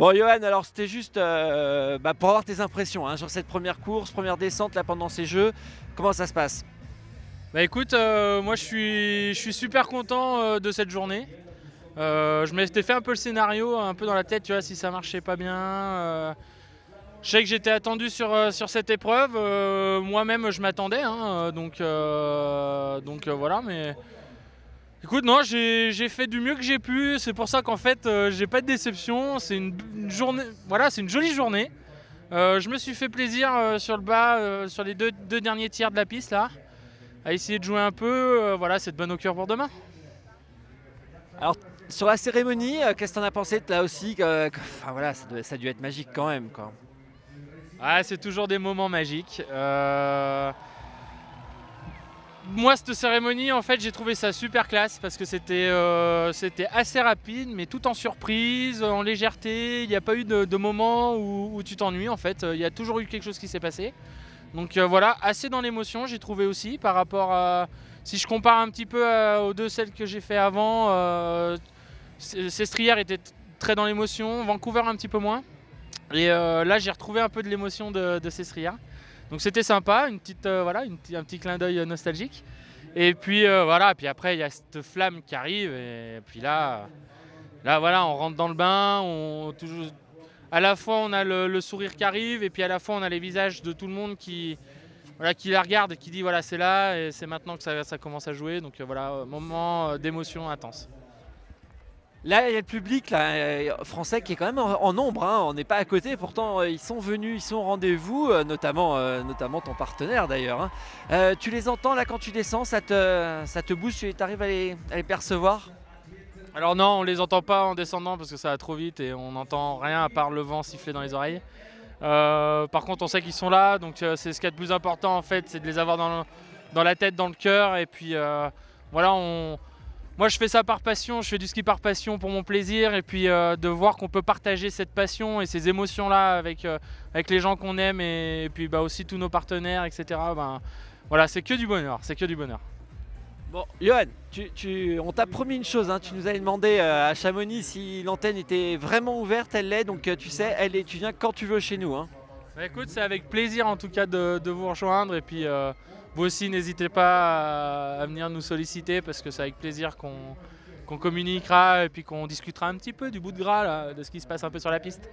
Bon, Johan, alors c'était juste pour avoir tes impressions sur cette première course, première descente là pendant ces Jeux. Comment ça se passe? Bah écoute, moi je suis super content de cette journée. Je m'étais fait un peu le scénario, un peu dans la tête, tu vois, si ça marchait pas bien. Je sais que j'étais attendu sur cette épreuve. Moi-même, je m'attendais, hein, donc voilà. Mais écoute, non, j'ai fait du mieux que j'ai pu. C'est pour ça qu'en fait, j'ai pas de déception. C'est une journée, voilà, c'est une jolie journée. Je me suis fait plaisir sur le bas, sur les deux derniers tiers de la piste là, à essayer de jouer un peu. Voilà, c'est de bonne augure pour demain. Alors sur la cérémonie, qu'est-ce que t'en as pensé là aussi enfin, voilà, ça a dû être magique quand même quoi. Ah, c'est toujours des moments magiques. Moi, cette cérémonie, en fait, j'ai trouvé ça super classe parce que c'était assez rapide, mais tout en surprise, en légèreté. Il n'y a pas eu de moment où tu t'ennuies, en fait. Il y a toujours eu quelque chose qui s'est passé. Donc voilà, assez dans l'émotion, j'ai trouvé aussi, par rapport à... Si je compare un petit peu aux deux celles que j'ai fait avant, Sestriere était très dans l'émotion, Vancouver un petit peu moins. Et là, j'ai retrouvé un peu de l'émotion de Sestriere. Donc c'était sympa, voilà, un petit clin d'œil nostalgique. Et puis voilà, puis après il y a cette flamme qui arrive et puis là voilà, on rentre dans le bain, à la fois on a le sourire qui arrive et puis à la fois on a les visages de tout le monde voilà, qui la regarde et qui dit voilà c'est là et c'est maintenant que ça commence à jouer. Donc voilà, moment d'émotion intense. Là, il y a le public là, français qui est quand même en nombre, hein. On n'est pas à côté, pourtant ils sont venus, ils sont au rendez-vous, notamment ton partenaire d'ailleurs, hein. Tu les entends là quand tu descends, ça te booste, tu arrives à les percevoir? Alors non, on les entend pas en descendant parce que ça va trop vite et on n'entend rien à part le vent siffler dans les oreilles. Par contre, on sait qu'ils sont là, donc c'est ce qu'il y a de plus important en fait, c'est de les avoir dans la tête, dans le cœur. Et puis voilà, moi je fais ça par passion, je fais du ski par passion pour mon plaisir. Et puis de voir qu'on peut partager cette passion et ces émotions-là avec les gens qu'on aime et puis aussi tous nos partenaires, etc. Voilà, c'est que du bonheur, c'est que du bonheur. Bon, Johan, on t'a promis une chose, hein. Tu nous avais demandé à Chamonix si l'antenne était vraiment ouverte, elle l'est, donc tu sais, tu viens quand tu veux chez nous, hein. Bah, écoute, c'est avec plaisir en tout cas de vous rejoindre et puis vous aussi n'hésitez pas à venir nous solliciter parce que c'est avec plaisir qu'on communiquera et puis qu'on discutera un petit peu du bout de gras là, de ce qui se passe un peu sur la piste.